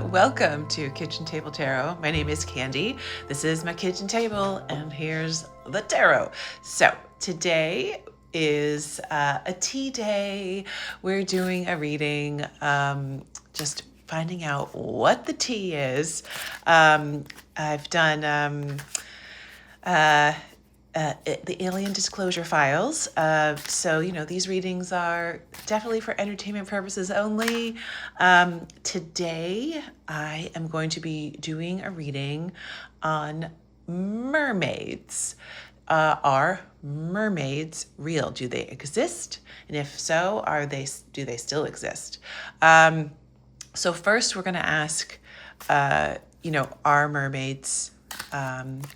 Welcome to Kitchen Table Tarot. My name is Candy. This is my kitchen table, and here's the tarot. So today is a tea day. We're doing a reading, just finding out what the tea is. I've done the Alien Disclosure Files. So, these readings are definitely for entertainment purposes only. Today, I am going to be doing a reading on mermaids. Are mermaids real? Do they exist? And if so, do they still exist? So first, we're going to ask, are mermaids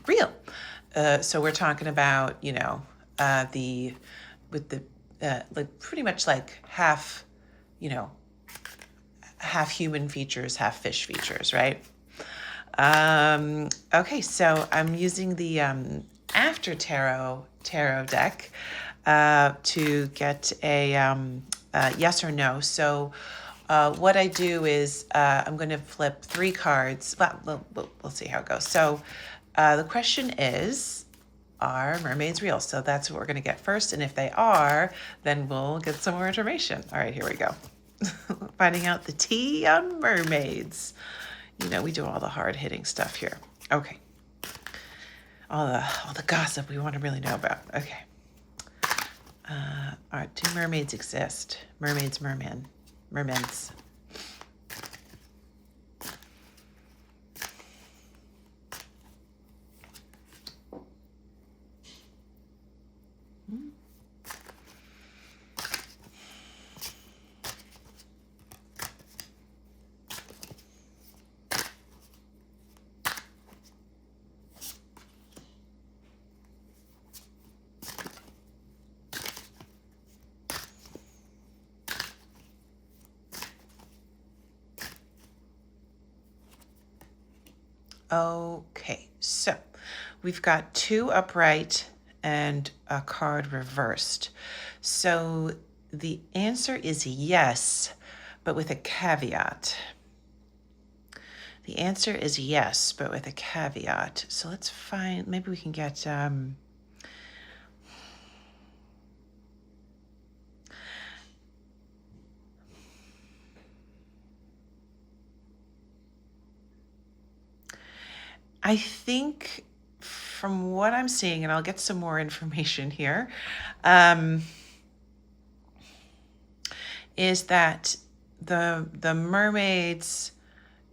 real? So we're talking about, like pretty much like half human features, half fish features, right? Okay, so I'm using the After Tarot deck to get a yes or no. So what I do is I'm going to flip 3 cards. Well, we'll see how it goes. So the question is, are mermaids real? So that's what we're going to get first. And if they are, then we'll get some more information. All right, here we go. Finding out the tea on mermaids. We do all the hard-hitting stuff here. Okay. All the gossip we want to really know about. Okay. All right, do mermaids exist? Mermaids, mermens. Okay, so we've got 2 upright and a card reversed. So the answer is yes, but with a caveat. The answer is yes, but with a caveat. So let's find, maybe we can get, I think from what I'm seeing, and I'll get some more information here, is that the mermaids,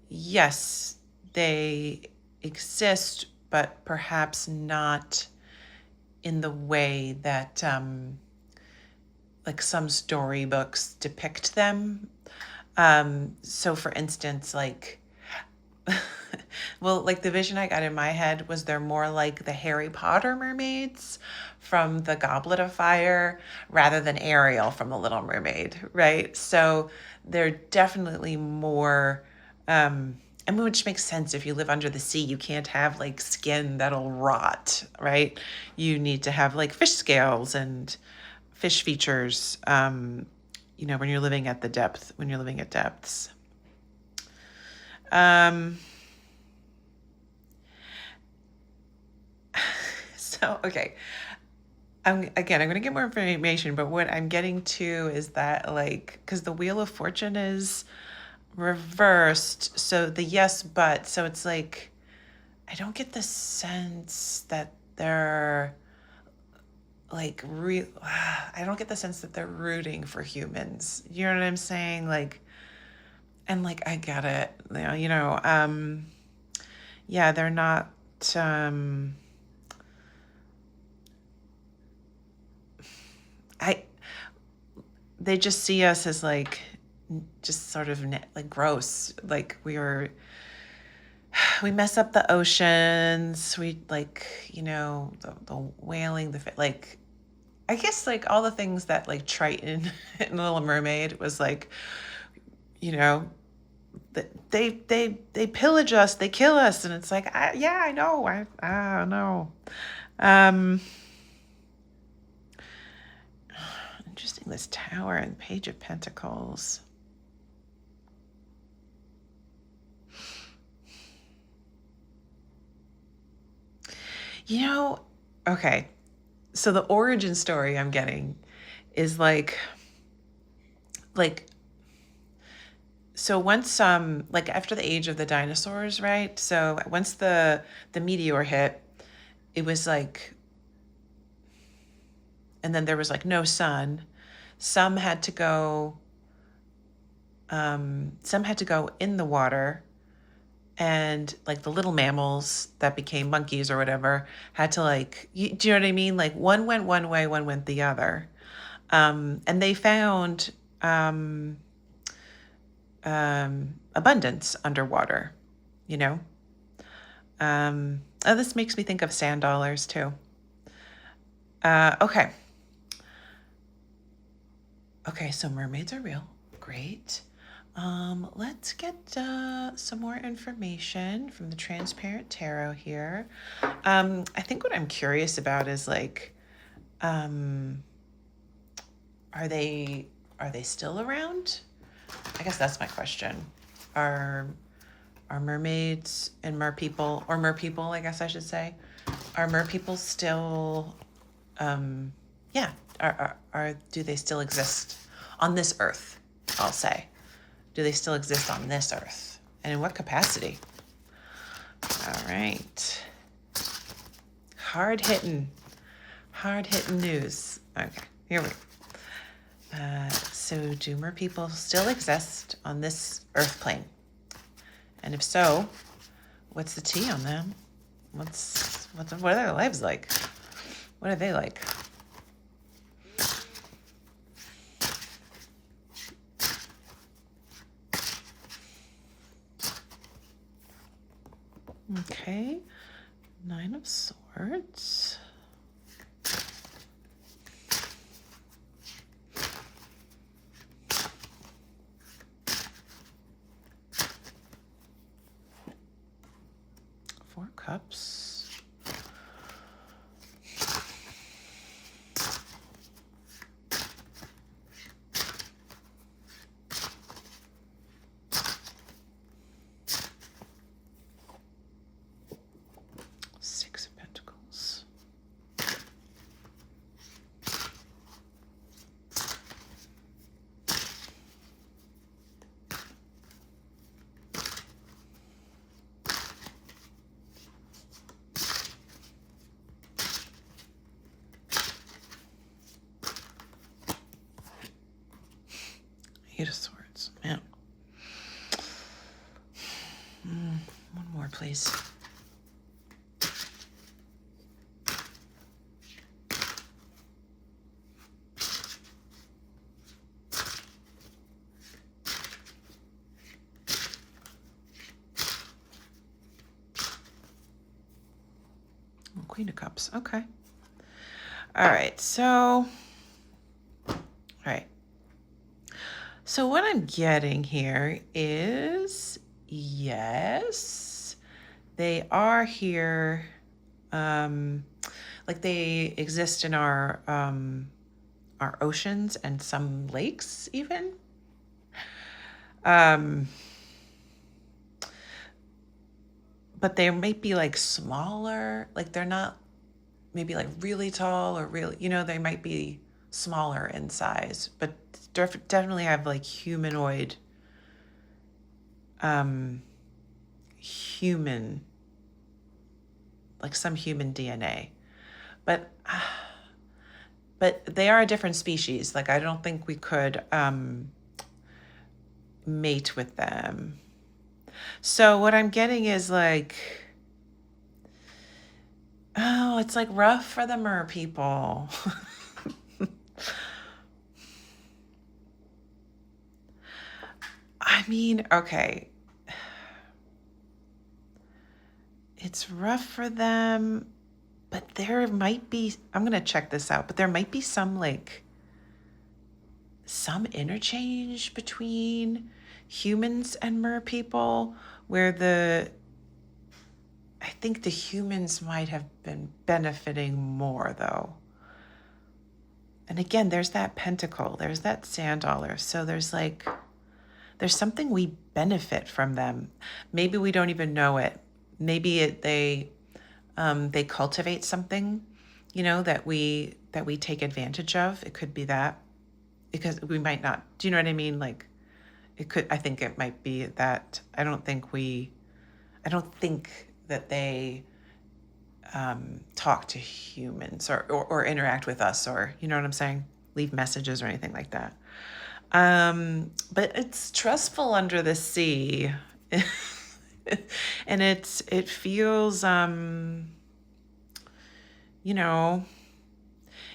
yes, they exist, but perhaps not in the way that like some storybooks depict them. So for instance, like well, like the vision I got in my head was they're more like the Harry Potter mermaids from the Goblet of Fire rather than Ariel from The Little Mermaid, right? So they're definitely more, which makes sense. If you live under the sea, you can't have like skin that'll rot, right? You need to have like fish scales and fish features, when you're living at depths. So, okay. I'm going to get more information, but what I'm getting to is that, like, because the Wheel of Fortune is reversed, so the yes, but, so it's like, I don't get the sense that they're, like, I don't get the sense that they're rooting for humans. You know what I'm saying? Like, and, like, I get it. Yeah, they're not, they just see us as like just sort of like gross. Like we mess up the oceans. We like, the whaling, like, I guess like all the things that like Triton in Little Mermaid was like, they pillage us, they kill us. And it's like, I know. I don't know. Interesting, this Tower and Page of Pentacles. You know, okay. So the origin story I'm getting is like so once like after the age of the dinosaurs, right? So once the meteor hit, it was like, and then there was like no sun. Some had to go some had to go in the water, and like the little mammals that became monkeys or whatever had to like do you know what I mean? Like one went one way, one went the other. And they found abundance underwater, you know? Oh, this makes me think of sand dollars too. Okay. Okay, so mermaids are real. Great. Let's get some more information from the Transparent Tarot here. I think what I'm curious about is like, um, are they still around? I guess that's my question. Are mermaids and merpeople, or merpeople, I guess I should say, are merpeople still, yeah, are do they still exist on this earth? I'll say, do they still exist on this earth, and in what capacity? All right, hard hitting news. Okay, here we go. So do merpeople still exist on this earth plane? And if so, what's the tea on them? What are their lives like? What are they like? Okay, 9 of Swords. Four Cups. Six of Pentacles. Eight of Swords. Man. One more, please. Queen of Cups. Okay. All right. So, all right. So what I'm getting here is, yes, they are here. Like they exist in our oceans and some lakes even. But they might be like smaller, like they're not maybe like really tall or really, they might be smaller in size, but definitely have like humanoid, human, like some human DNA. But they are a different species. Like I don't think we could mate with them. So what I'm getting is like, oh, it's like rough for the mer people. I mean, okay. It's rough for them, but there might be, I'm going to check this out, but there might be some interchange between humans and mer people where I think the humans might have been benefiting more though. And again, there's that pentacle, there's that sand dollar. So there's something we benefit from them. Maybe we don't even know it. Maybe they cultivate something, you know, that we take advantage of. It could be that, because we might not. Do you know what I mean? Like, it could. I think it might be that. I don't think that they talk to humans, or interact with us, or, you know what I'm saying, leave messages or anything like that. But it's stressful under the sea. And it feels, you know,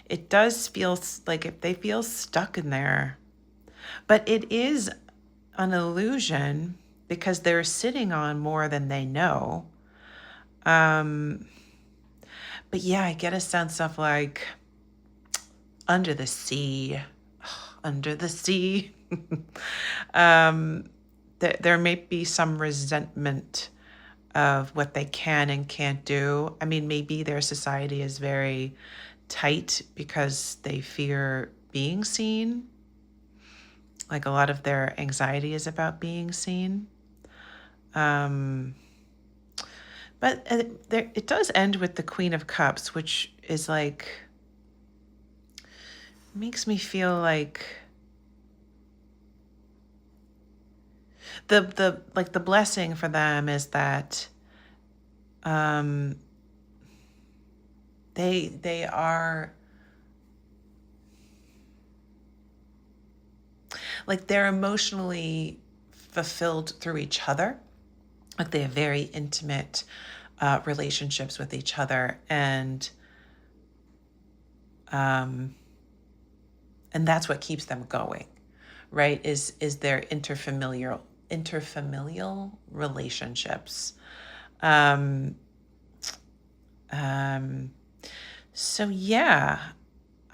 it does feel like if they feel stuck in there. But it is an illusion, because they're sitting on more than they know. Um, but yeah, I get a sense of like, under the sea, under the sea. There may be some resentment of what they can and can't do. I mean, maybe their society is very tight because they fear being seen. Like, a lot of their anxiety is about being seen. Um, but it does end with the Queen of Cups, which is like, makes me feel like the blessing for them is that um they are like, they're emotionally fulfilled through each other. Like, they have very intimate relationships with each other, um and that's what keeps them going, right? Is their interfamilial relationships. Um, um, so yeah,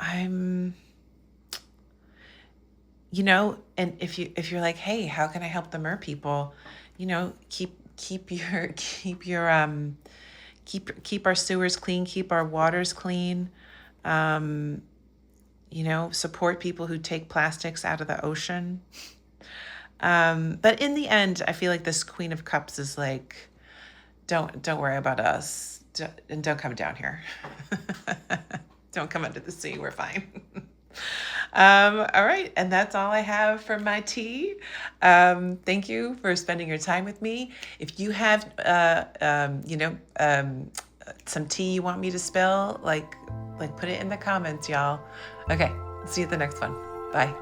I'm, you know, and if you're like, hey, how can I help the mer people? You know, keep our sewers clean, keep our waters clean. Um, you know, support people who take plastics out of the ocean. But in the end, I feel like this Queen of Cups is like, don't worry about us, and don't come down here. Don't come under the sea. We're fine. All right, and that's all I have for my tea. Thank you for spending your time with me. If you have, some tea you want me to spill, like put it in the comments, y'all. Okay, see you at the next one. Bye.